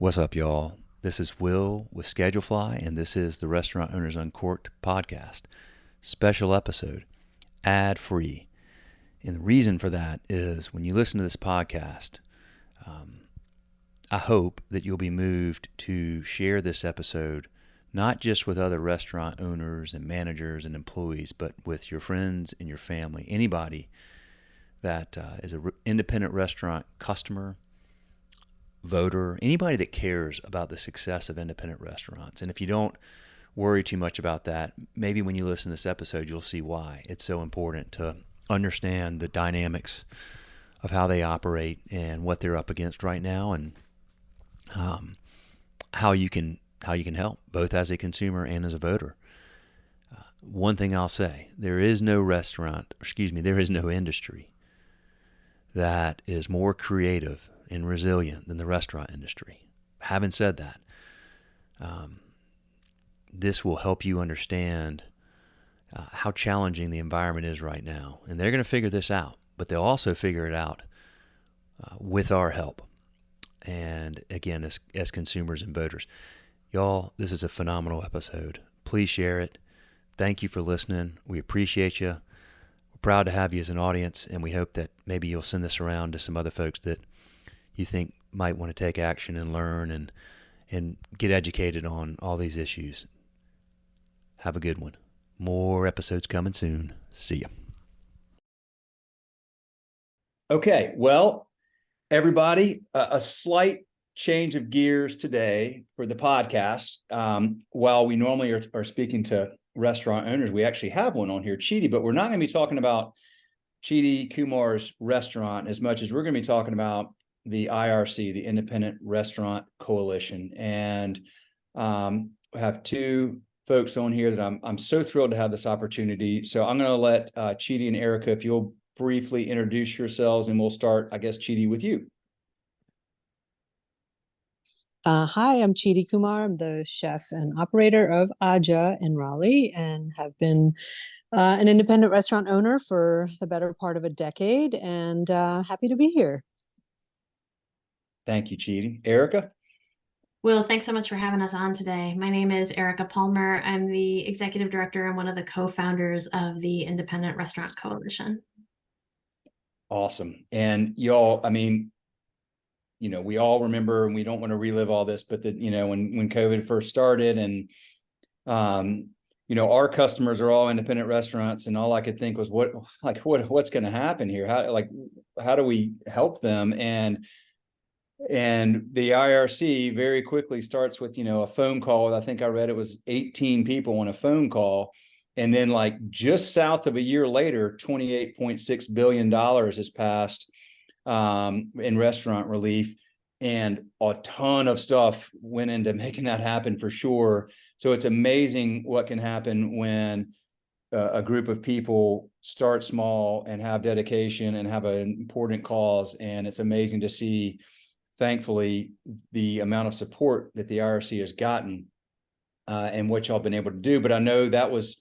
What's up, y'all? This is Will with Schedulefly, and this is the Restaurant Owners Uncorked podcast. Special episode, ad-free. And the reason for that is when you listen to this podcast, I hope that you'll be moved to share this episode not just with other restaurant owners and managers and employees, but with your friends and your family, anybody that is an independent restaurant customer, voter, anybody that cares about the success of independent restaurants. And if you don't worry too much about that, maybe when you listen to this episode, you'll see why it's so important to understand the dynamics of how they operate and what they're up against right now, and how you can help both as a consumer and as a voter. One thing I'll say, there is no industry that is more creative and resilient than the restaurant industry. Having said that, this will help you understand how challenging the environment is right now. And they're going to figure this out, but they'll also figure it out with our help. And again, as consumers and voters. Y'all, this is a phenomenal episode. Please share it. Thank you for listening. We appreciate you. We're proud to have you as an audience, and we hope that maybe you'll send this around to some other folks that you think might want to take action and learn and get educated on all these issues. Have a good one. More episodes coming soon. See ya. Okay, well, everybody, a slight change of gears today for the podcast. While we normally are speaking to restaurant owners, we actually have one on here, Cheetie, but we're not going to be talking about Cheetie Kumar's restaurant as much as we're going to be talking about the IRC, the Independent Restaurant Coalition. And I have two folks on here that I'm so thrilled to have this opportunity. So I'm going to let Cheetie and Erika, if you'll briefly introduce yourselves, and we'll start, I guess, Cheetie, with you. Hi, I'm Cheetie Kumar. I'm the chef and operator of Ajja in Raleigh, and have been an independent restaurant owner for the better part of a decade, and happy to be here. Thank you, Cheetie. Erika? Will, thanks so much for having us on today. My name is Erika Polmar. I'm the executive director and one of the co-founders of the Independent Restaurant Coalition. Awesome. And y'all, I mean, we all remember, and we don't want to relive all this, but that, when COVID first started, and, our customers are all independent restaurants, and all I could think was what's going to happen here? How do we help them? And the IRC very quickly starts with, a phone call. I think I read it was 18 people on a phone call. And then just south of a year later, $28.6 billion has passed in restaurant relief, and a ton of stuff went into making that happen for sure. So it's amazing what can happen when a group of people start small and have dedication and have an important cause. And it's amazing to see, thankfully, the amount of support that the IRC has gotten and what y'all been able to do. But I know that was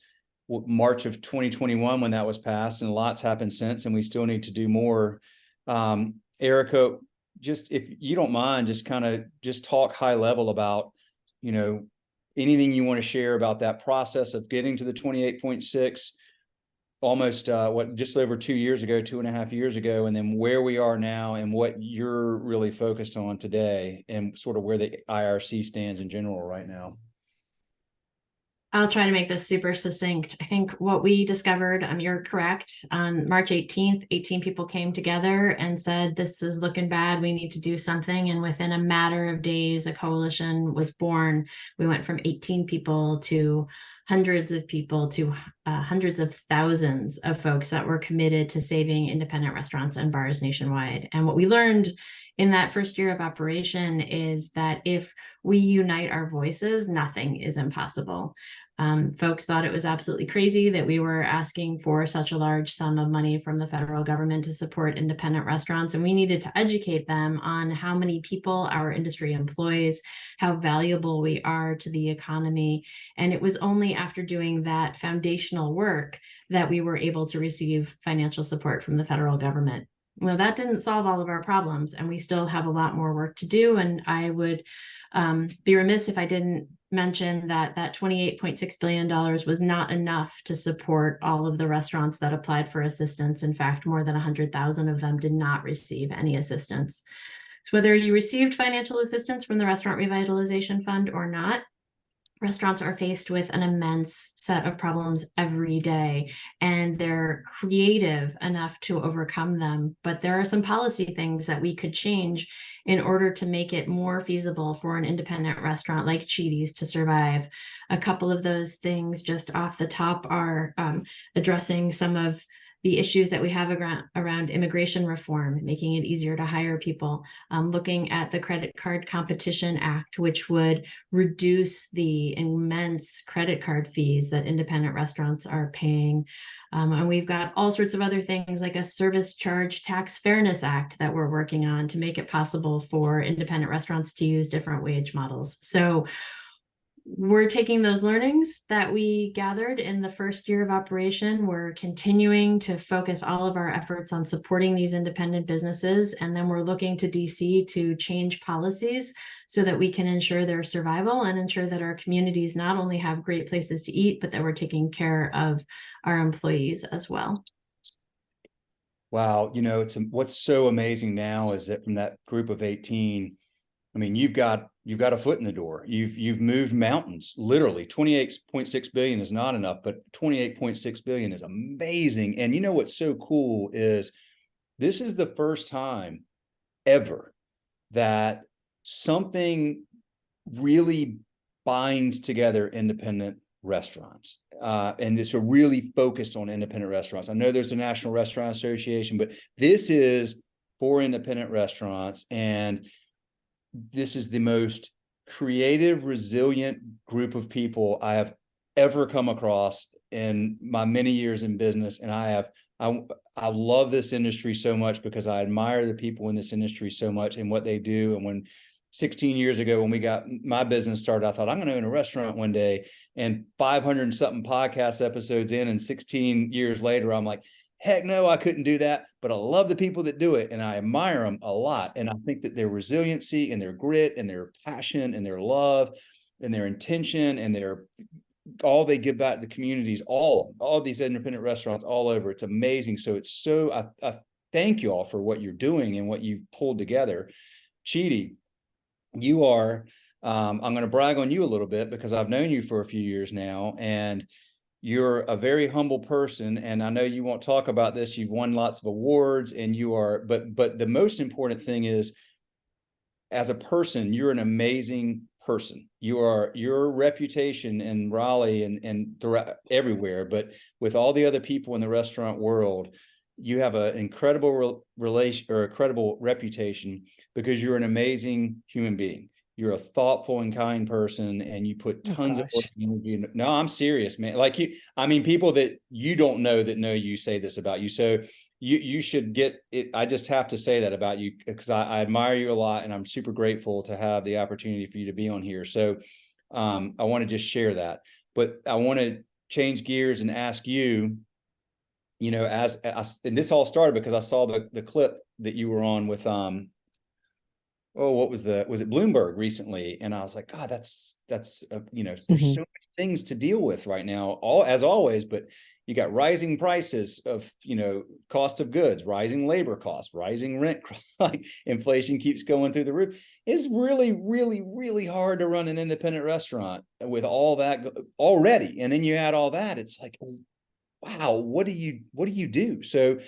March of 2021 when that was passed, and lots happened since, and we still need to do more. Erika, just if you don't mind, just talk high level about, anything you want to share about that process of getting to the 28.6, almost just over 2 years ago, 2.5 years ago, and then where we are now and what you're really focused on today, and sort of where the IRC stands in general right now. I'll try to make this super succinct. I think what we discovered, you're correct, on March 18th, 18 people came together and said, this is looking bad, we need to do something. And within a matter of days, a coalition was born. We went from 18 people to hundreds of people to hundreds of thousands of folks that were committed to saving independent restaurants and bars nationwide. And what we learned in that first year of operation is that if we unite our voices, nothing is impossible. Folks thought it was absolutely crazy that we were asking for such a large sum of money from the federal government to support independent restaurants. And we needed to educate them on how many people our industry employs, how valuable we are to the economy. And it was only after doing that foundational work that we were able to receive financial support from the federal government. Well, that didn't solve all of our problems, and we still have a lot more work to do. And I would be remiss if I didn't mention that that $28.6 billion was not enough to support all of the restaurants that applied for assistance. In fact, more than 100,000 of them did not receive any assistance. So whether you received financial assistance from the Restaurant Revitalization Fund or not, restaurants are faced with an immense set of problems every day, and they're creative enough to overcome them. But there are some policy things that we could change in order to make it more feasible for an independent restaurant like Cheetie's to survive. A couple of those things just off the top are addressing some of the issues that we have around immigration reform, making it easier to hire people, looking at the Credit Card Competition Act, which would reduce the immense credit card fees that independent restaurants are paying. And we've got all sorts of other things like a Service Charge Tax Fairness Act that we're working on to make it possible for independent restaurants to use different wage models. So we're taking those learnings that we gathered in the first year of operation. We're continuing to focus all of our efforts on supporting these independent businesses. And then we're looking to DC to change policies so that we can ensure their survival and ensure that our communities not only have great places to eat, but that we're taking care of our employees as well. Wow. What's so amazing now is that from that group of 18, I mean, you've got a foot in the door. You've moved mountains. Literally, 28.6 billion is not enough, but 28.6 billion is amazing. And you know what's so cool is this is the first time ever that something really binds together independent restaurants. And it's really focused on independent restaurants. I know there's a National Restaurant Association, but this is for independent restaurants. And this is the most creative, resilient group of people I have ever come across in my many years in business. And I love this industry so much because I admire the people in this industry so much and what they do. And when 16 years ago, when we got my business started, I thought I'm going to own a restaurant one day, and 500 and something podcast episodes in, and 16 years later, I'm like, heck no, I couldn't do that. But I love the people that do it, and I admire them a lot. And I think that their resiliency and their grit and their passion and their love and their intention and their all they give back to the communities, all these independent restaurants all over. It's amazing. So I thank you all for what you're doing and what you've pulled together. Cheetie, you are, I'm going to brag on you a little bit because I've known you for a few years now, and you're a very humble person. And I know you won't talk about this. You've won lots of awards, and but the most important thing is, as a person, you're an amazing person. Your reputation in Raleigh and throughout everywhere, but with all the other people in the restaurant world, you have an incredible relation or a credible reputation because you're an amazing human being. You're a thoughtful and kind person, and you put tons of energy. No, I'm serious, man. Like people that you don't know that know you say this about you. So you should get it. I just have to say that about you because I admire you a lot, and I'm super grateful to have the opportunity for you to be on here. So I want to just share that, but I want to change gears and ask you, and this all started because I saw the clip that you were on with, was it Bloomberg recently? And I was like, God, there's so many things to deal with right now, as always, but you got rising prices of, cost of goods, rising labor costs, rising rent, like inflation keeps going through the roof. It's really, really, really hard to run an independent restaurant with all that already. And then you add all that, it's like, wow, what do you do? So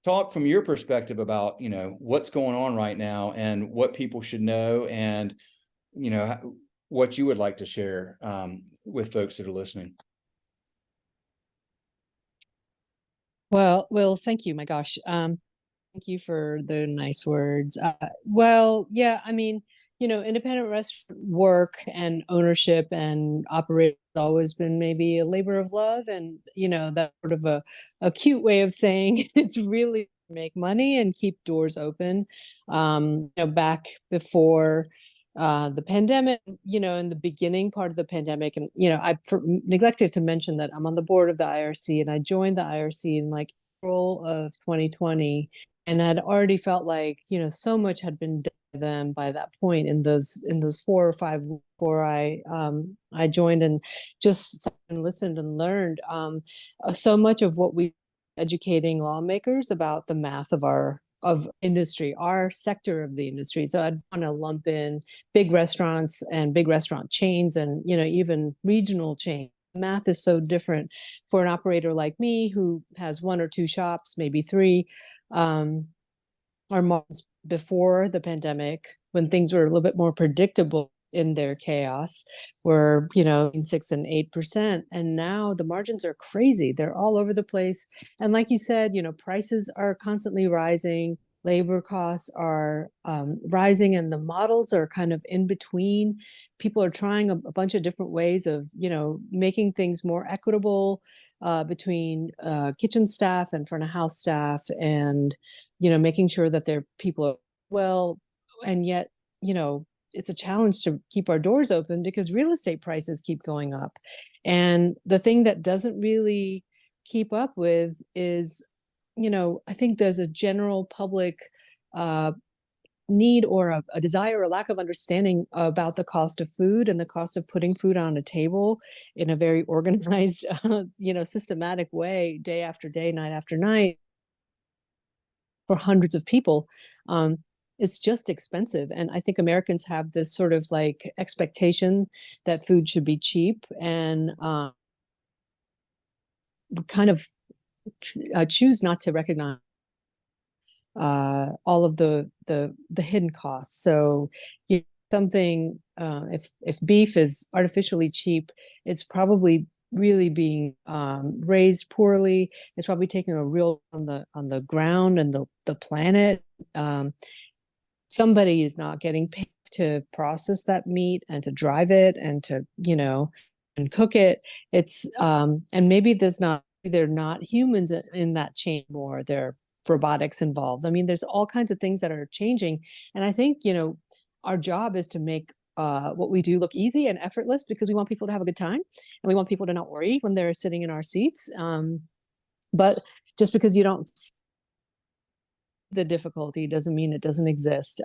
talk from your perspective about, what's going on right now and what people should know, and, what you would like to share with folks that are listening. Well, thank you. My gosh. Thank you for the nice words. Well, yeah, I mean, independent restaurant work and ownership and operation has always been maybe a labor of love. And, that's sort of a cute way of saying it's really make money and keep doors open. Back before the pandemic, in the beginning part of the pandemic, and, I neglected to mention that I'm on the board of the IRC, and I joined the IRC in like April of 2020. and I'd already felt like, so much had been done by them by that point in those 4 or 5 weeks before I joined, and just sat and listened and learned so much of what we educating lawmakers about the math of industry, our sector of the industry. So I'd want to lump in big restaurants and big restaurant chains, and even regional chains. Math is so different for an operator like me who has 1 or 2 shops, maybe 3. Our margins before the pandemic, when things were a little bit more predictable in their chaos, were 6 and 8%, and now the margins are crazy. They're all over the place, and like you said, prices are constantly rising. Labor costs are rising, and the models are kind of in between. People are trying a bunch of different ways of making things more equitable between kitchen staff and front of house staff, and making sure that their people are well. And yet, it's a challenge to keep our doors open because real estate prices keep going up. And the thing that doesn't really keep up with is, I think there's a general public need, or a desire or lack of understanding about the cost of food and the cost of putting food on a table in a very organized, systematic way, day after day, night after night, for hundreds of people. It's just expensive. And I think Americans have this sort of like expectation that food should be cheap, and kind of choose not to recognize all of the hidden costs. So something, if beef is artificially cheap, it's probably really being raised poorly. It's probably taking a real on the ground and the planet. Somebody is not getting paid to process that meat and to drive it and to and cook it. It's and maybe they're not humans in that chain, or they're robotics involved. I mean, there's all kinds of things that are changing, and I think our job is to make what we do look easy and effortless, because we want people to have a good time, and we want people to not worry when they're sitting in our seats. But just because you don't see the difficulty doesn't mean it doesn't exist.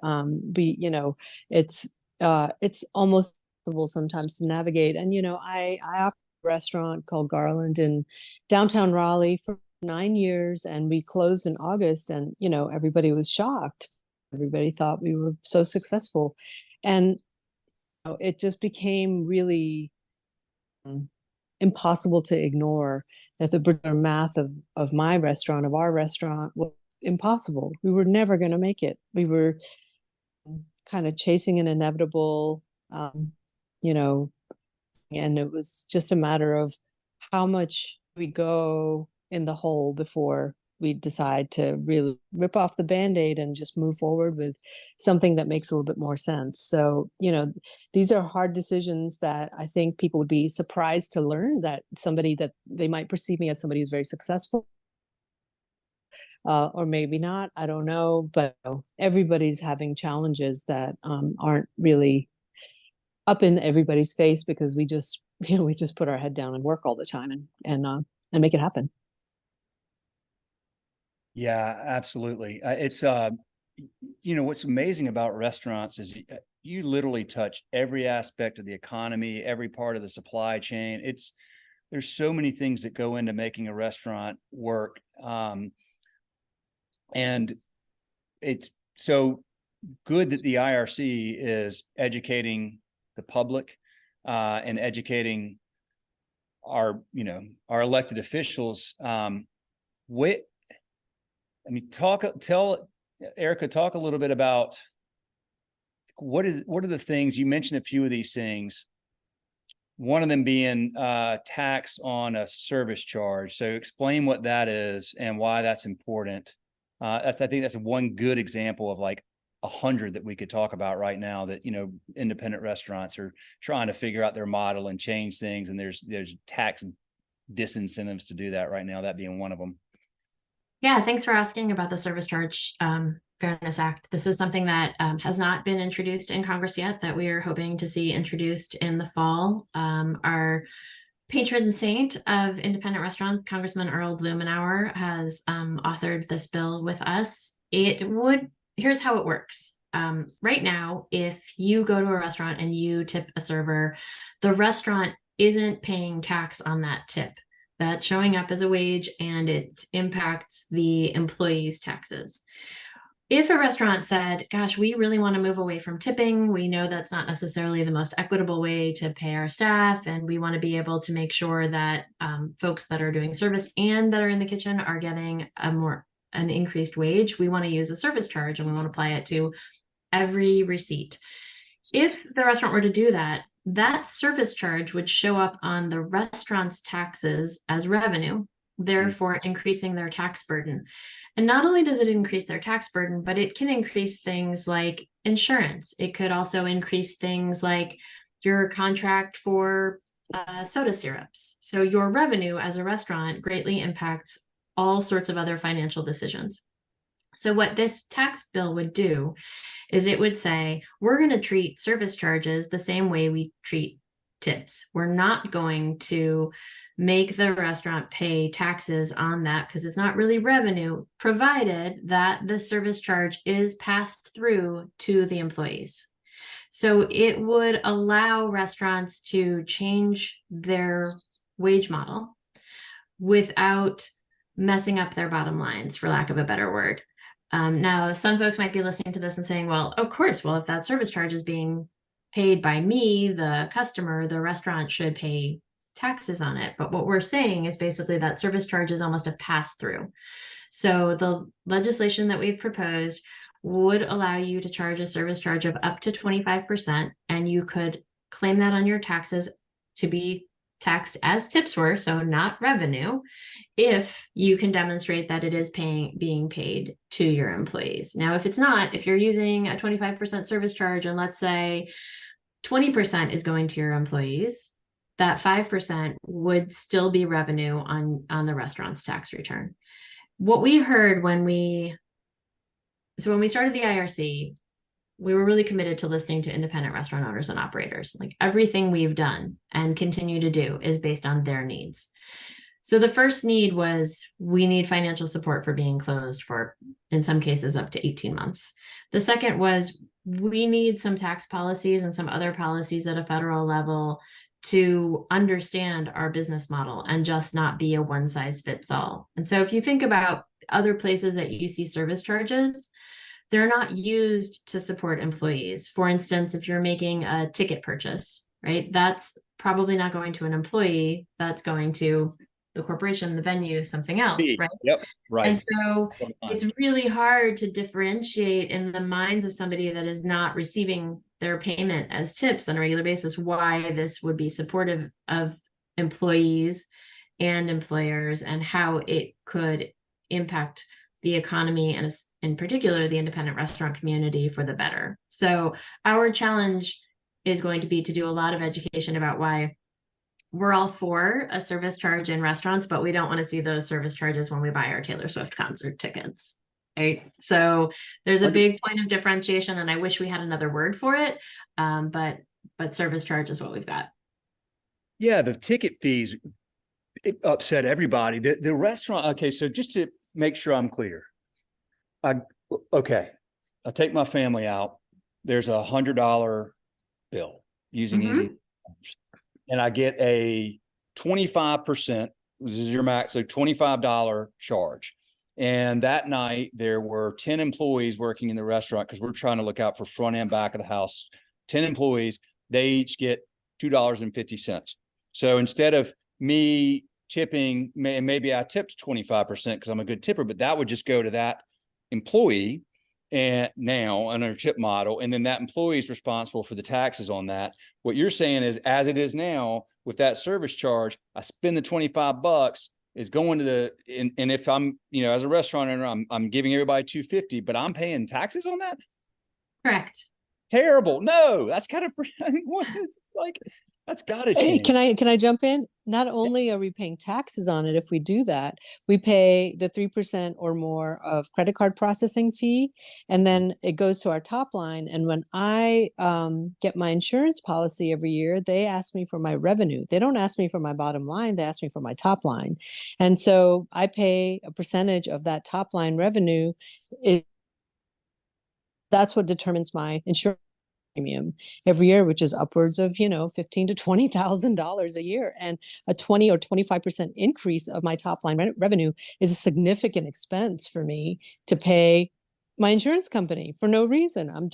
It's almost impossible sometimes to navigate. And I operate a restaurant called Garland in downtown Raleigh for 9 years, and we closed in August, and everybody was shocked. Everybody thought we were so successful, and it just became really impossible to ignore that the math of my restaurant, of our restaurant, was impossible. We were never going to make it. We were kind of chasing an inevitable, and it was just a matter of how much we go in the hole before we decide to really rip off the Band-Aid and just move forward with something that makes a little bit more sense. So, these are hard decisions that I think people would be surprised to learn, that somebody that they might perceive me as somebody who's very successful, or maybe not, I don't know, but everybody's having challenges that aren't really up in everybody's face, because we just put our head down and work all the time and make it happen. Yeah, absolutely. It's what's amazing about restaurants is you literally touch every aspect of the economy, every part of the supply chain. There's so many things that go into making a restaurant work. And it's so good that the IRC is educating the public and educating our elected officials. Tell Erika, talk a little bit about what are the things you mentioned, a few of these things, one of them being tax on a service charge. So explain what that is and why that's important. I think that's one good example of like 100 that we could talk about right now, that independent restaurants are trying to figure out their model and change things, and there's tax disincentives to do that right now, that being one of them. Yeah, thanks for asking about the Service Charge Fairness Act. This is something that has not been introduced in Congress yet, that we are hoping to see introduced in the fall. Our patron saint of independent restaurants, Congressman Earl Blumenauer, has authored this bill with us. Here's how it works. Right now, if you go to a restaurant and you tip a server, the restaurant isn't paying tax on that tip. That's showing up as a wage and it impacts the employee's taxes. If a restaurant said, gosh, we really want to move away from tipping, we know that's not necessarily the most equitable way to pay our staff, and we want to be able to make sure that folks that are doing service and that are in the kitchen are getting an increased wage, we want to use a service charge and we want to apply it to every receipt. If the restaurant were to do that, that service charge would show up on the restaurant's taxes as revenue, therefore increasing their tax burden. And not only does it increase their tax burden, but it can increase things like insurance. It could also increase things like your contract for soda syrups. So your revenue as a restaurant greatly impacts all sorts of other financial decisions. So what this tax bill would do is it would say, we're going to treat service charges the same way we treat tips. We're not going to make the restaurant pay taxes on that because it's not really revenue, provided that the service charge is passed through to the employees. So it would allow restaurants to change their wage model without messing up their bottom lines, for lack of a better word. Now, some folks might be listening to this and saying, well, of course, well, if that service charge is being paid by me, the customer, the restaurant should pay taxes on it. But what we're saying is basically that service charge is almost a pass through. So the legislation that we've proposed would allow you to charge a service charge of up to 25%, and you could claim that on your taxes to be taxed as tips were, so not revenue, if you can demonstrate that it is being paid to your employees. Now, if it's not, if you're using a 25% service charge and let's say 20% is going to your employees, that 5% would still be revenue on the restaurant's tax return. What we heard when we started the IRC, we were really committed to listening to independent restaurant owners and operators. Like everything we've done and continue to do is based on their needs. So the first need was we need financial support for being closed for, in some cases, up to 18 months. The second was we need some tax policies and some other policies at a federal level to understand our business model and just not be a one size fits all. And so if you think about other places that you see service charges, they're not used to support employees. For instance, if you're making a ticket purchase, right, that's probably not going to an employee, that's going to the corporation, the venue, something else, right? Yep, right. And so it's really hard to differentiate in the minds of somebody that is not receiving their payment as tips on a regular basis, why this would be supportive of employees and employers and how it could impact the economy and in particular the independent restaurant community for the better. So our challenge is going to be to do a lot of education about why we're all for a service charge in restaurants, but we don't want to see those service charges when we buy our Taylor Swift concert tickets. Right. So there's a big point of differentiation, and I wish we had another word for it. But service charge is what we've got. Yeah, the ticket fees, it upset everybody. The restaurant. Okay, so just to make sure I'm clear, I take my family out. There's $100 bill using Easy, and I get a 25%. This is your max, so $25 charge. And that night there were 10 employees working in the restaurant because we're trying to look out for front and back of the house. 10 employees, they each get $2.50. So instead of me tipping, maybe I tipped 25% because I'm a good tipper, but that would just go to that employee and now under tip model, and then that employee is responsible for the taxes on that. What you're saying is, as it is now with that service charge, I spend the $25 is going to the, and if I'm, as a restaurant owner, I'm giving everybody $2.50, but I'm paying taxes on that. Correct. Terrible. No, that's kind of, it's like, that's gotta change. Can I jump in? Not only are we paying taxes on it, if we do that, we pay the 3% or more of credit card processing fee, and then it goes to our top line. And when I get my insurance policy every year, they ask me for my revenue. They don't ask me for my bottom line. They ask me for my top line. And so I pay a percentage of that top line revenue. It That's what determines my insurance premium every year, which is upwards of, $15,000 to $20,000 a year. And a 20 or 25% increase of my top line revenue is a significant expense for me to pay my insurance company for no reason.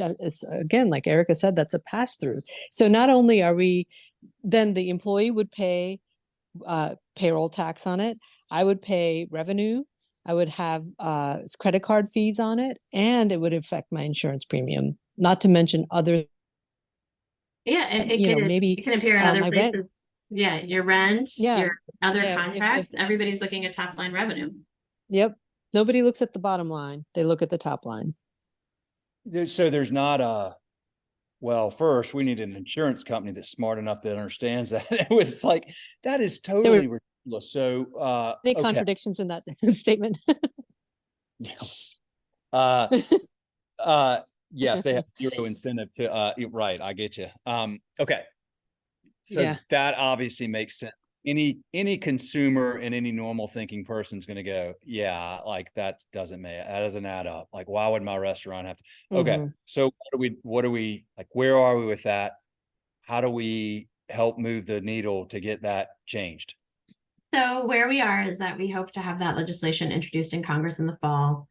Again, like Erika said, that's a pass through. So not only are we, then the employee would pay payroll tax on it, I would pay revenue, I would have credit card fees on it, and it would affect my insurance premium, not to mention other, Yeah, maybe it can appear in other my rent. places. Yeah, your rent, Yeah. your other Yeah. contracts, everybody's looking at top line revenue. Yep. Nobody looks at the bottom line. They look at the top line. So there's not well, first we need an insurance company that's smart enough that understands that. It was like, that is totally ridiculous. So, Any okay. contradictions in that statement? Yes, they have zero incentive to, right. I get you. Okay. So Yeah. that obviously makes sense. Any consumer and any normal thinking person's going to go, yeah, like that doesn't add up. Like, why would my restaurant have to? Okay. Mhm. So what are we like, where are we with that? How do we help move the needle to get that changed? So where we are is that we hope to have that legislation introduced in Congress in the fall.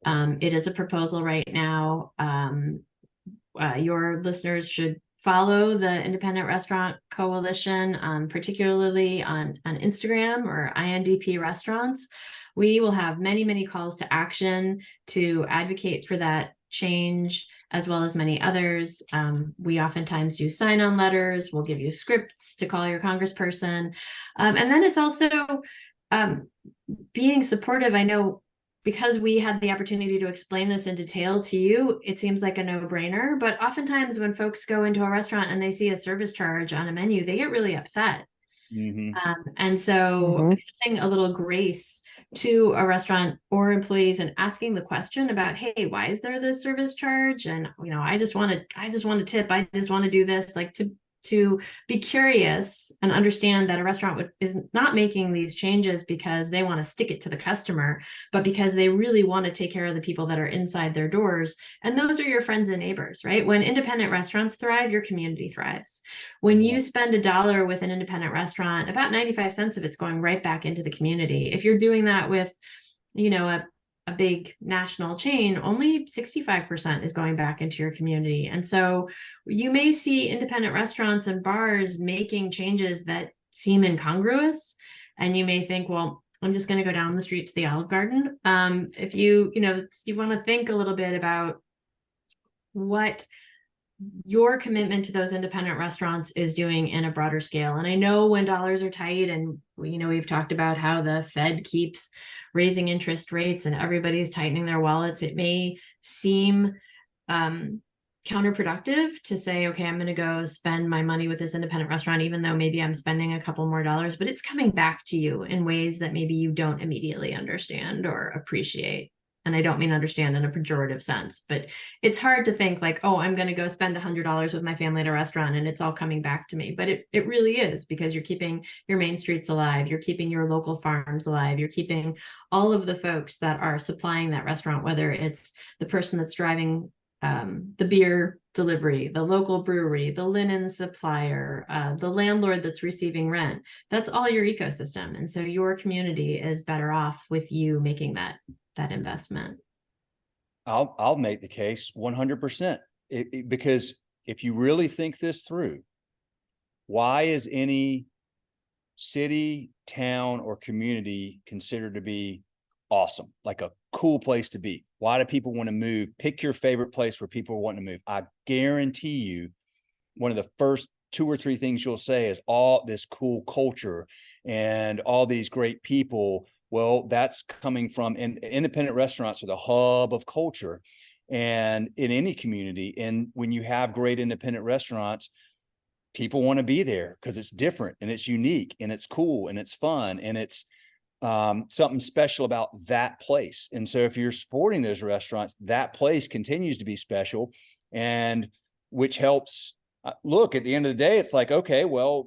It is a proposal right now. Your listeners should follow the Independent Restaurant Coalition, particularly on Instagram or INDP Restaurants. We will have many, many calls to action to advocate for that change, as well as many others. We oftentimes do sign-on letters. We'll give you scripts to call your congressperson. And then it's also being supportive. I know, because we had the opportunity to explain this in detail to you, it seems like a no-brainer. But oftentimes when folks go into a restaurant and they see a service charge on a menu, they get really upset. And so extending a little grace to a restaurant or employees and asking the question about, hey, why is there this service charge? And, I just want to tip. I just want to do this, like to be curious and understand that a restaurant is not making these changes because they want to stick it to the customer, but because they really want to take care of the people that are inside their doors. And those are your friends and neighbors, right? When independent restaurants thrive, your community thrives. When you spend $1 with an independent restaurant, about 95 cents of it's going right back into the community. If you're doing that with, a big national chain, only 65% is going back into your community. And so you may see independent restaurants and bars making changes that seem incongruous. And you may think, well, I'm just going to go down the street to the Olive Garden. If you want to think a little bit about what your commitment to those independent restaurants is doing in a broader scale. And I know when dollars are tight, and we've talked about how the Fed keeps raising interest rates and everybody's tightening their wallets, it may seem counterproductive to say, okay, I'm going to go spend my money with this independent restaurant, even though maybe I'm spending a couple more dollars, but it's coming back to you in ways that maybe you don't immediately understand or appreciate. And I don't mean understand in a pejorative sense, but it's hard to think like, oh, I'm going to go spend $100 with my family at a restaurant and it's all coming back to me. But it really is, because you're keeping your main streets alive. You're keeping your local farms alive. You're keeping all of the folks that are supplying that restaurant, whether it's the person that's driving the beer delivery, the local brewery, the linen supplier, the landlord that's receiving rent. That's all your ecosystem. And so your community is better off with you making that investment. I'll make the case 100%. Because if you really think this through, why is any city, town, or community considered to be awesome, like a cool place to be? Why do people want to move? Pick your favorite place where people want to move. I guarantee you, one of the first 2 or 3 things you'll say is all this cool culture and all these great people. Well, that's coming from independent restaurants are the hub of culture and in any community. And when you have great independent restaurants, people want to be there because it's different and it's unique and it's cool and it's fun and it's something special about that place. And so if you're supporting those restaurants, that place continues to be special, and which helps. Look, at the end of the day, it's like, okay, well,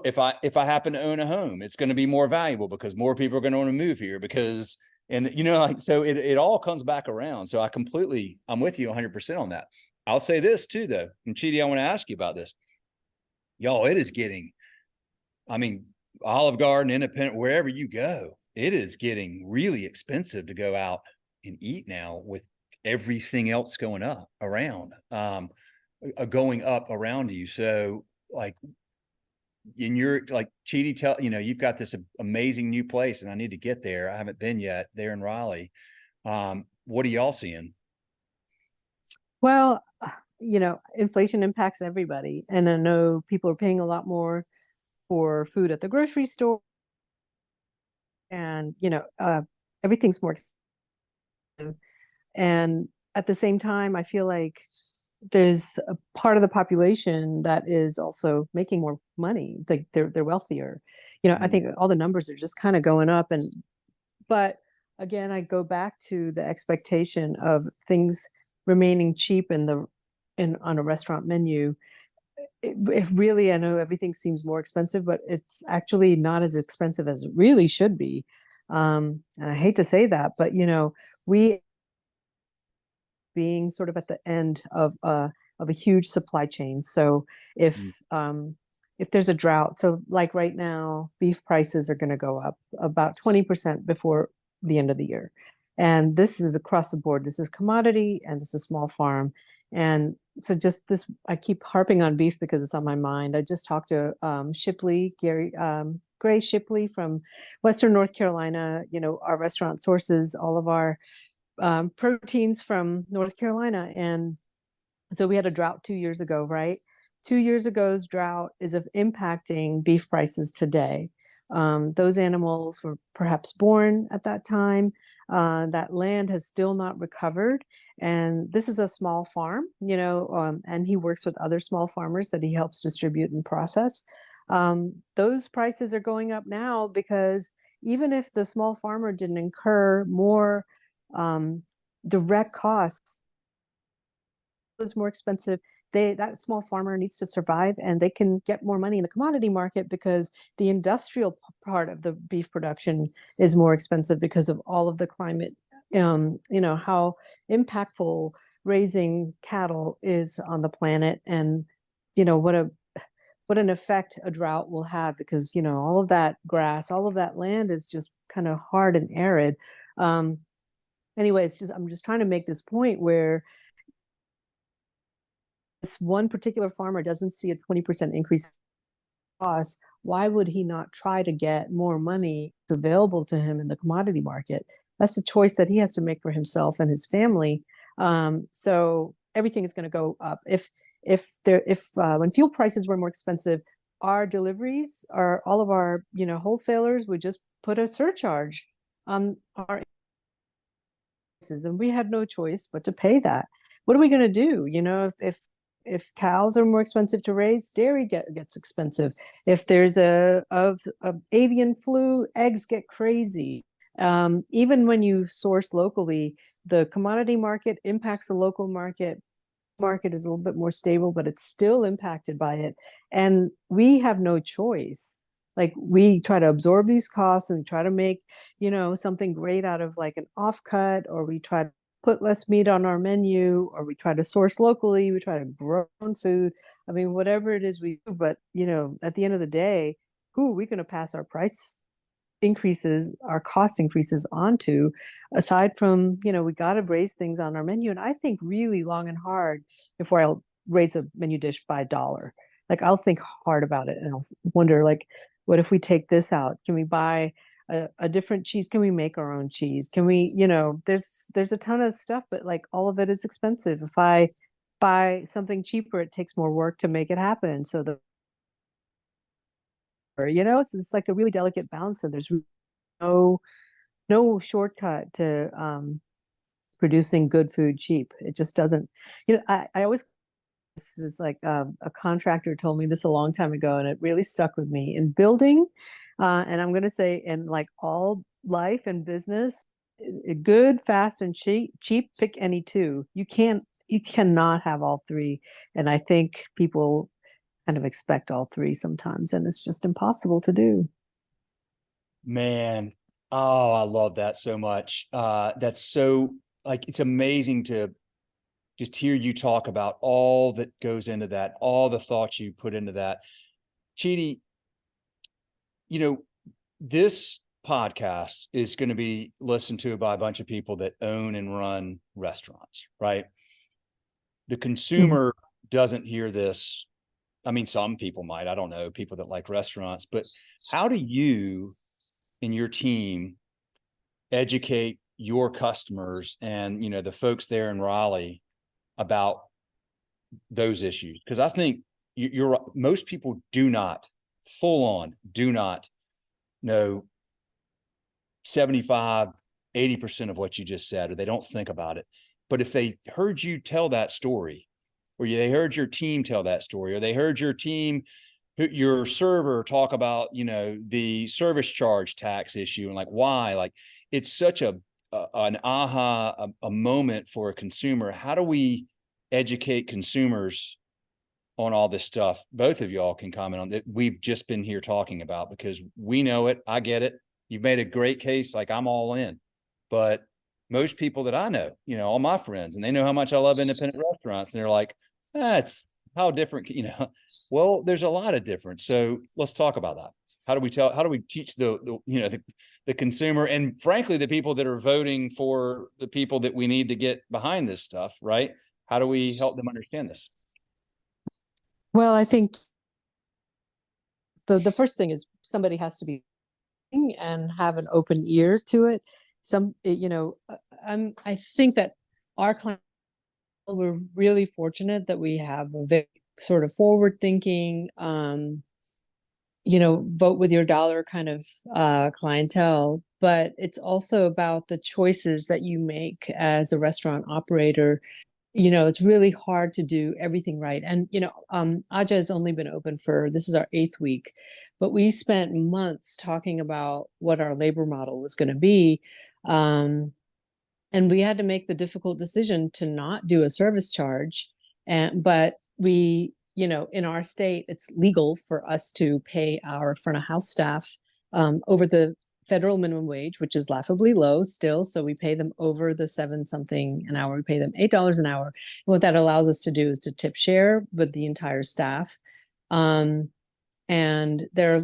if I happen to own a home, it's going to be more valuable because more people are going to want to move here because And you know, like, so it all comes back around. So I'm with you 100% on that. I'll say this too, though. And Cheetie, I want to ask you about this. Y'all, it is getting, I mean, Olive Garden, Independent, wherever you go, it is getting really expensive to go out and eat now with everything else going up around, going up around you. So like, and you're like Cheetie, you've got this amazing new place and I need to get there. I haven't been yet there in Raleigh. What are y'all seeing? Well, inflation impacts everybody. And I know people are paying a lot more for food at the grocery store. And, everything's more expensive. And at the same time, I feel like there's a part of the population that is also making more money. Like they're wealthier. I think all the numbers are just kind of going up. But again, I go back to the expectation of things remaining cheap on a restaurant menu. It really, I know everything seems more expensive, but it's actually not as expensive as it really should be. And I hate to say that, but we being sort of at the end of a huge supply chain. So if there's a drought, so like right now, beef prices are going to go up about 20% before the end of the year. And this is across the board. This is commodity and this is small farm. And so just this, I keep harping on beef because it's on my mind. I just talked to Gray Shipley from Western North Carolina. Our restaurant sources all of our proteins from North Carolina. And so we had a drought 2 years ago, right? 2 years ago's drought is impacting beef prices today. Those animals were perhaps born at that time. That land has still not recovered. And this is a small farm, and he works with other small farmers that he helps distribute and process. Those prices are going up now because even if the small farmer didn't incur more direct costs, it was more expensive. That small farmer needs to survive, and they can get more money in the commodity market because the industrial part of the beef production is more expensive because of all of the climate, how impactful raising cattle is on the planet, and what an effect a drought will have because all of that grass, all of that land is just kind of hard and arid. Anyway, I'm just trying to make this point where this one particular farmer doesn't see a 20% increase in cost. Why would he not try to get more money available to him in the commodity market? That's a choice that he has to make for himself and his family. So everything is going to go up. If when fuel prices were more expensive, our deliveries, all of our wholesalers would just put a surcharge on our prices, and we had no choice but to pay that. What are we going to do? If cows are more expensive to raise, dairy gets expensive. If there's a avian flu, eggs get crazy. Even when you source locally, the commodity market impacts the local market. Market is a little bit more stable, but it's still impacted by it. And we have no choice. Like we try to absorb these costs and we try to make, something great out of like an offcut, or we try to put less meat on our menu, or we try to source locally, we try to grow our own food. I mean, whatever it is we do, but at the end of the day, who are we going to pass our price increases, our cost increases onto, aside from, we got to raise things on our menu. And I think really long and hard before I'll raise a menu dish by $1. Like I'll think hard about it and I'll wonder, like, what if we take this out? Can we buy a different cheese? Can we make our own cheese? Can we, there's a ton of stuff, but like all of it is expensive. If I buy something cheaper, it takes more work to make it happen. So it's like a really delicate balance, and there's no shortcut to producing good food cheap. It just doesn't. I always, this is like a contractor told me this a long time ago, and it really stuck with me in building. And I'm going to say in like all life and business, good, fast, and cheap. Pick any two. You cannot have all three. And I think people kind of expect all three sometimes, and it's just impossible to do. Man, Oh, I love that so much. That's so, like, it's amazing to just hear you talk about all that goes into that, all the thoughts you put into that. Cheetie, you know, this podcast is going to be listened to by a bunch of people that own and run restaurants, right? The Mhm. consumer doesn't hear this. I mean, some people might, I don't know, people that like restaurants, but how do you and your team educate your customers and, the folks there in Raleigh about those issues? Because I think you're most people do not full on do not know 75, 80% of what you just said, or they don't think about it. But if they heard you tell that story, or they heard your team tell that story, or they heard your team, your server talk about, the service charge tax issue and like why, like it's such an aha, a moment for a consumer. How do we educate consumers on all this stuff? Both of y'all can comment on that. We've just been here talking about, because we know it. I get it. You've made a great case. Like, I'm all in, but most people that I know, all my friends, and they know how much I love independent restaurants, and they're like, that's how different, well, there's a lot of difference. So let's talk about that. How do we teach the consumer, and frankly, the people that are voting for the people that we need to get behind this stuff, right? How do we help them understand this? Well, I think the first thing is somebody has to be and have an open ear to it. I think that our clients, we're really fortunate that we have a very sort of forward thinking, vote with your dollar kind of clientele. But it's also about the choices that you make as a restaurant operator. It's really hard to do everything right. And, Aja has only been open this is our 8th week, but we spent months talking about what our labor model was going to be. And we had to make the difficult decision to not do a service charge. But in our state, it's legal for us to pay our front of house staff over the federal minimum wage, which is laughably low still. So we pay them over the 7 something an hour. We pay them $8 an hour. And what that allows us to do is to tip share with the entire staff. And there are,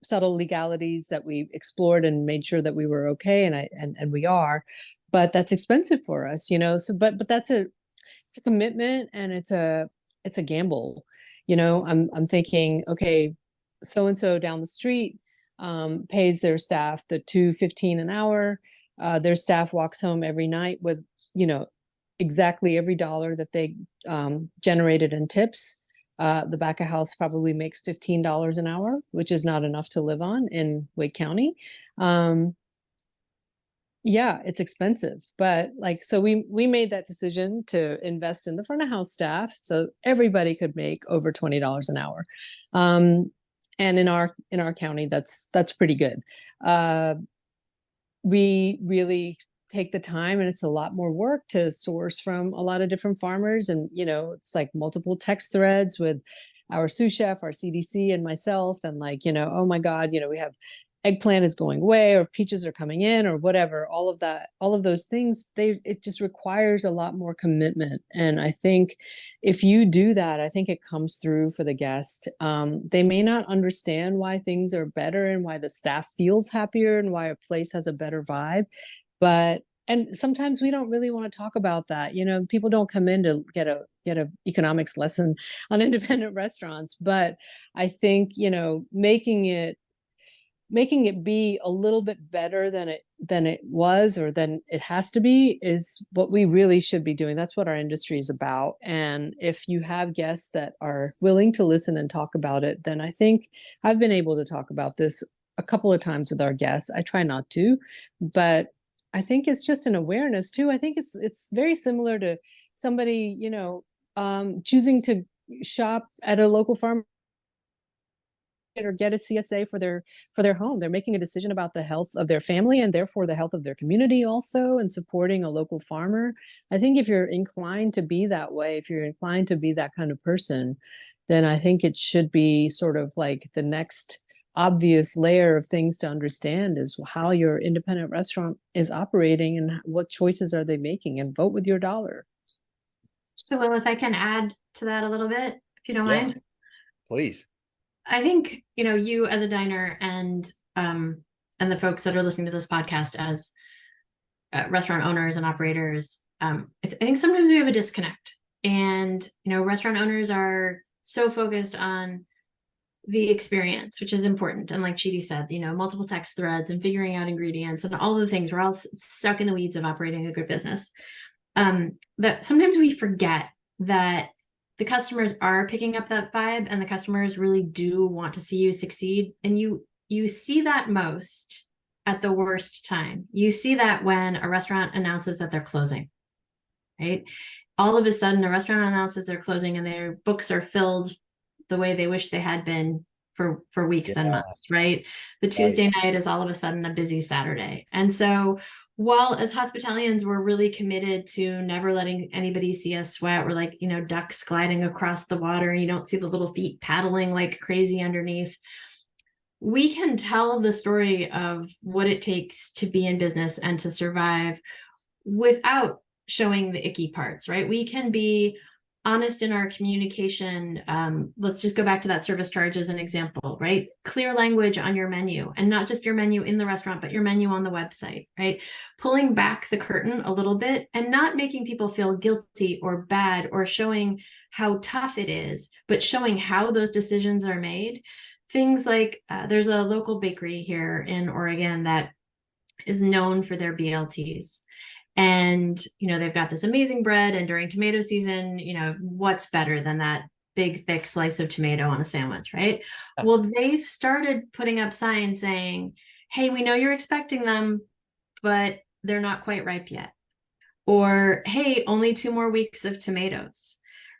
subtle legalities that we explored and made sure that we were okay. And we are, but that's expensive for us, so, but it's a commitment, and it's a gamble. I'm thinking, okay, so-and-so down the street pays their staff the $2.15 an hour. Their staff walks home every night with, exactly every dollar that they generated in tips. The back of house probably makes $15 an hour, which is not enough to live on in Wake County. Yeah, it's expensive, but so we made that decision to invest in the front of house staff so everybody could make over $20 an hour. And in our county, that's pretty good. We really take the time, and it's a lot more work to source from a lot of different farmers. And, it's like multiple text threads with our sous chef, our CDC, and myself. And oh my God, we have eggplant is going away, or peaches are coming in, or whatever. All of that, all of those things, it just requires a lot more commitment. And I think if you do that, I think it comes through for the guest. They may not understand why things are better and why the staff feels happier and why a place has a better vibe. And sometimes we don't really want to talk about that. People don't come in to get a economics lesson on independent restaurants. But I think, making it be a little bit better than it was, or than it has to be, is what we really should be doing. That's what our industry is about. And if you have guests that are willing to listen and talk about it, then I think I've been able to talk about this a couple of times with our guests. I try not to, but I think it's just an awareness too. I think it's very similar to somebody, choosing to shop at a local farm or get a CSA for their home. They're making a decision about the health of their family, and therefore the health of their community also, and supporting a local farmer. I think if you're inclined to be that way, if you're inclined to be that kind of person, then I think it should be sort of like the next obvious layer of things to understand is how your independent restaurant is operating and what choices are they making, and vote with your dollar. So, well, if I can add to that a little bit, if you don't Yeah. mind. Please. I think, you as a diner and the folks that are listening to this podcast as restaurant owners and operators, I think sometimes we have a disconnect. And, restaurant owners are so focused on the experience, which is important. And like Cheetie said, multiple text threads and figuring out ingredients and all the things. We're all stuck in the weeds of operating a good business. That sometimes we forget that the customers are picking up that vibe, and the customers really do want to see you succeed. And you see that most at the worst time. You see that when a restaurant announces that they're closing, right? All of a sudden, a restaurant announces they're closing and their books are filled the way they wish they had been for weeks and months, right? The Tuesday night is all of a sudden a busy Saturday. And so while as hospitalians, we're really committed to never letting anybody see us sweat, we're like, ducks gliding across the water, and you don't see the little feet paddling like crazy underneath. We can tell the story of what it takes to be in business and to survive without showing the icky parts, right? We can be honest in our communication. Let's just go back to that service charge as an example, right? Clear language on your menu, and not just your menu in the restaurant, but your menu on the website, right? Pulling back the curtain a little bit and not making people feel guilty or bad or showing how tough it is, but showing how those decisions are made. Things like there's a local bakery here in Oregon that is known for their BLTs. And, they've got this amazing bread, and during tomato season, what's better than that big, thick slice of tomato on a sandwich, right? Well, they've started putting up signs saying, hey, we know you're expecting them, but they're not quite ripe yet. Or, hey, only 2 more weeks of tomatoes,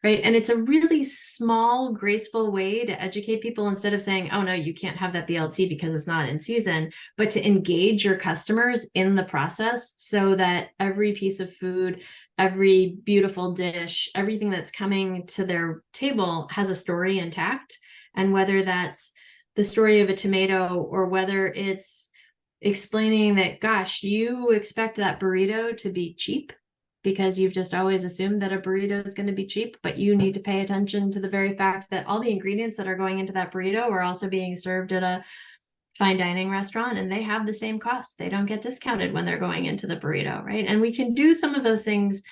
right? And it's a really small, graceful way to educate people, instead of saying, oh no, you can't have that BLT because it's not in season, but to engage your customers in the process so that every piece of food, every beautiful dish, everything that's coming to their table has a story intact. And whether that's the story of a tomato, or whether it's explaining that, gosh, you expect that burrito to be cheap because you've just always assumed that a burrito is going to be cheap, but you need to pay attention to the very fact that all the ingredients that are going into that burrito are also being served at a fine dining restaurant, and they have the same cost. They don't get discounted when they're going into the burrito, right? And we can do some of those things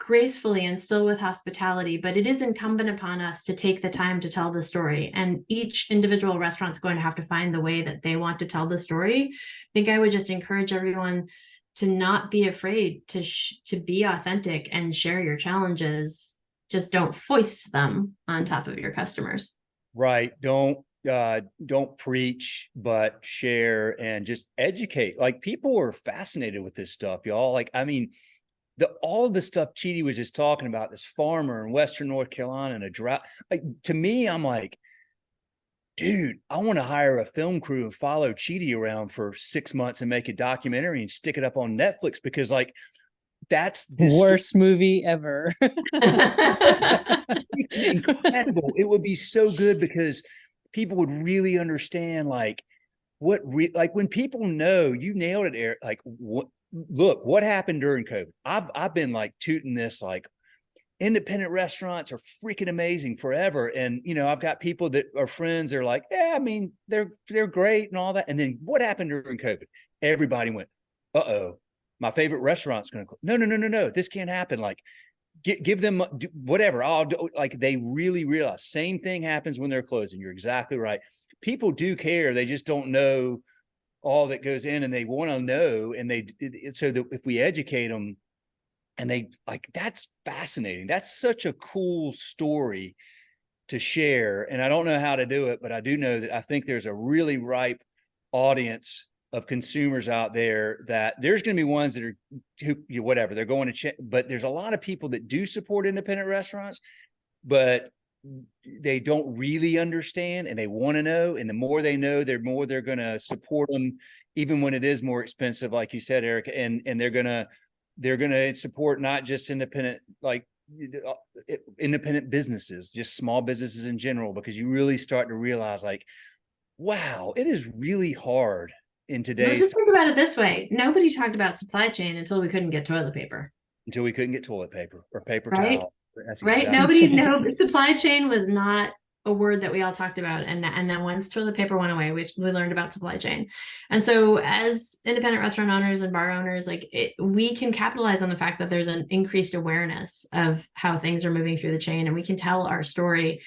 gracefully and still with hospitality, but it is incumbent upon us to take the time to tell the story. And each individual restaurant's going to have to find the way that they want to tell the story. I think I would just encourage everyone to not be afraid to be authentic and share your challenges. Just don't foist them on top of your customers. Right. Don't preach, but share and just educate. Like, people are fascinated with this stuff, y'all. Like, I mean, all the stuff Cheetie was just talking about, this farmer in Western North Carolina and a drought. Like, to me, I'm like, dude, I want to hire a film crew and follow Cheetie around for 6 months and make a documentary and stick it up on Netflix, because like, that's the worst movie ever. Incredible. It would be so good, because people would really understand like like when people know. You nailed it, Eric. Like, look what happened during COVID. I've been like tooting this, like, independent restaurants are freaking amazing forever. And, I've got people that are friends. They're like, yeah, I mean, they're great and all that. And then what happened during COVID? Everybody went, uh-oh, my favorite restaurant's going to close. No. This can't happen. Like, give them whatever. I'll do. Like, they really realize same thing happens when they're closing. You're exactly right. People do care. They just don't know all that goes in, and they want to know. And so that if we educate them, and they like, that's fascinating. That's such a cool story to share. And I don't know how to do it, but I do know that I think there's a really ripe audience of consumers out there, that there's going to be ones that are whatever, they're going to but there's a lot of people that do support independent restaurants, but they don't really understand, and they want to know. And the more they know, the more they're going to support them, even when it is more expensive, like you said, Erika. And they're going to support not just independent, like independent businesses, just small businesses in general, because you really start to realize, like, wow, it is really hard in Well, today's just time think about it this way. Nobody talked about supply chain until we couldn't get toilet paper, until we couldn't get toilet paper or paper right? towel. That's Right? exactly. That's Nobody right. know supply chain was not a word that we all talked about. And then once toilet paper went away, we learned about supply chain. And so as independent restaurant owners and bar owners, we can capitalize on the fact that there's an increased awareness of how things are moving through the chain, and we can tell our story.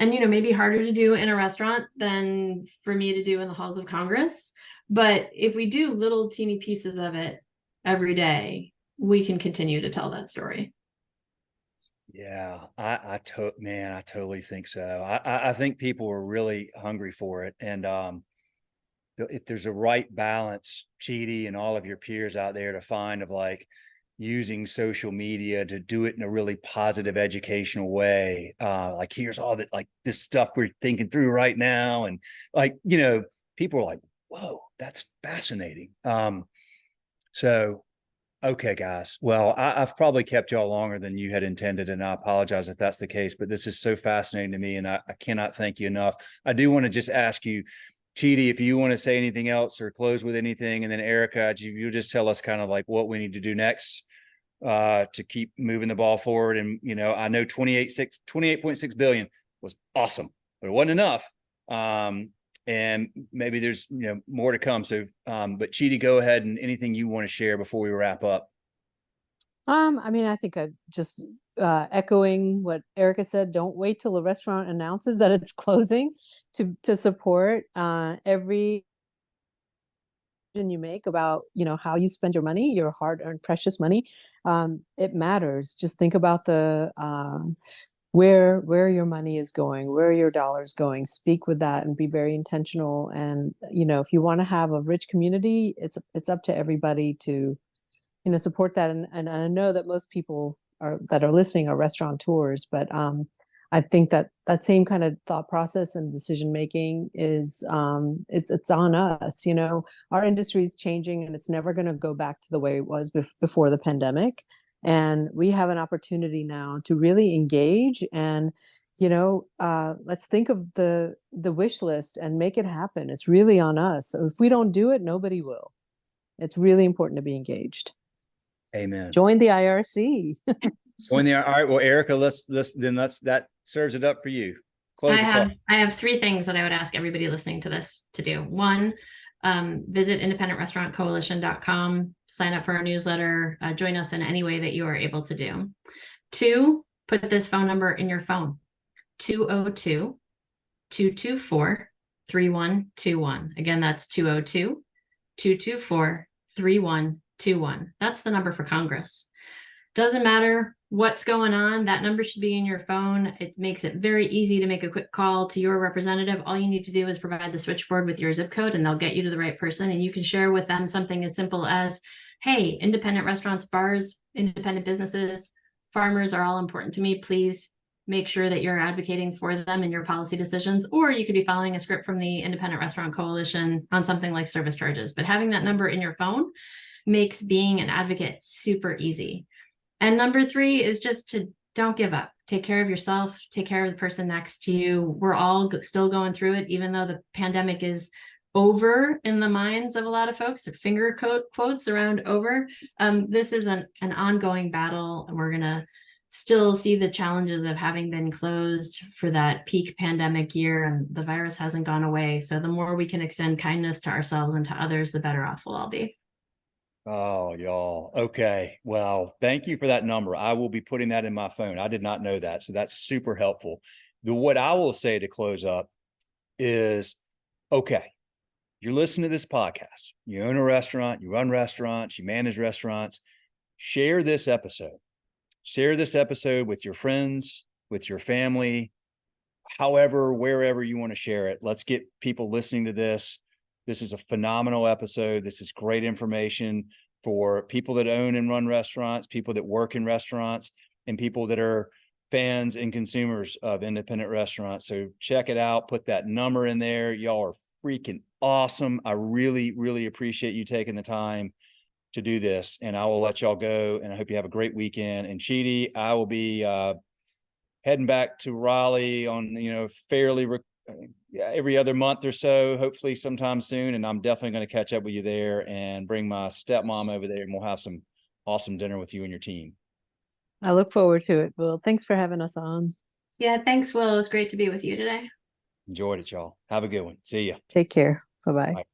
And maybe harder to do in a restaurant than for me to do in the halls of Congress. But if we do little teeny pieces of it every day, we can continue to tell that story. Yeah, I totally think so. I think people are really hungry for it. And if there's a right balance, Cheetie and all of your peers out there to find of like using social media to do it in a really positive educational way. Like here's all that, like this stuff we're thinking through right now. And like, people are like, whoa, that's fascinating. So okay, guys. Well, I've probably kept y'all longer than you had intended, and I apologize if that's the case, but this is so fascinating to me, and I cannot thank you enough. I do want to just ask you, Cheetie, if you want to say anything else or close with anything, and then Erika, if you just tell us kind of like what we need to do next to keep moving the ball forward. And, I know 28.6 billion was awesome, but it wasn't enough. And maybe there's more to come. So but Cheetie, go ahead, and anything you want to share before we wrap up. I mean, I think I just echoing what Erica said. Don't wait till the restaurant announces that it's closing to support every decision you make about how you spend your money, your hard-earned precious money. It matters. Just think about the where your money is going, where your dollars going. Speak with that and be very intentional. And if you want to have a rich community, it's up to everybody to support that. And I know that most people that are listening are restaurateurs, but I think that same kind of thought process and decision making is it's on us. Our industry is changing, and it's never going to go back to the way it was before the pandemic. And we have an opportunity now to really engage and let's think of the wish list and make it happen. It's really on us. So if we don't do it, nobody will. It's really important to be engaged. Amen. Join the IRC. Join the, all right. Well, Erika, that serves it up for you. Close us off. I have three things that I would ask everybody listening to this to do. One, visit independentrestaurantcoalition.com, sign up for our newsletter, join us in any way that you are able to do. Two, put this phone number in your phone, 202-224-3121. Again, that's 202-224-3121. That's the number for Congress. Doesn't matter what's going on, that number should be in your phone. It makes it very easy to make a quick call to your representative. All you need to do is provide the switchboard with your zip code, and they'll get you to the right person. And you can share with them something as simple as, hey, independent restaurants, bars, independent businesses, farmers are all important to me. Please make sure that you're advocating for them in your policy decisions. Or you could be following a script from the Independent Restaurant Coalition on something like service charges. But having that number in your phone makes being an advocate super easy. And number three is just to don't give up. Take care of yourself. Take care of the person next to you. We're all still going through it, even though the pandemic is over in the minds of a lot of folks. Their finger quotes around over. This is an ongoing battle, and we're going to still see the challenges of having been closed for that peak pandemic year, and the virus hasn't gone away. So the more we can extend kindness to ourselves and to others, the better off we'll all be. Oh, y'all. Okay. Well, thank you for that number. I will be putting that in my phone. I did not know that. So that's super helpful. What I will say to close up is, okay, you're listening to this podcast. You own a restaurant, you run restaurants, you manage restaurants. Share this episode. Share this episode with your friends, with your family, however, wherever you want to share it. Let's get people listening to this. This is a phenomenal episode. This is great information for people that own and run restaurants, people that work in restaurants, and people that are fans and consumers of independent restaurants. So check it out. Put that number in there. Y'all are freaking awesome. I really, really appreciate you taking the time to do this. And I will let y'all go. And I hope you have a great weekend. And Cheetie, I will be heading back to Raleigh on, fairly every other month or so, hopefully sometime soon. And I'm definitely going to catch up with you there and bring my stepmom over there, and we'll have some awesome dinner with you and your team. I look forward to it. Well, thanks for having us on. Yeah, thanks, Will. It was great to be with you today. Enjoyed it, y'all. Have a good one. See ya. Take care. Bye-bye. Bye.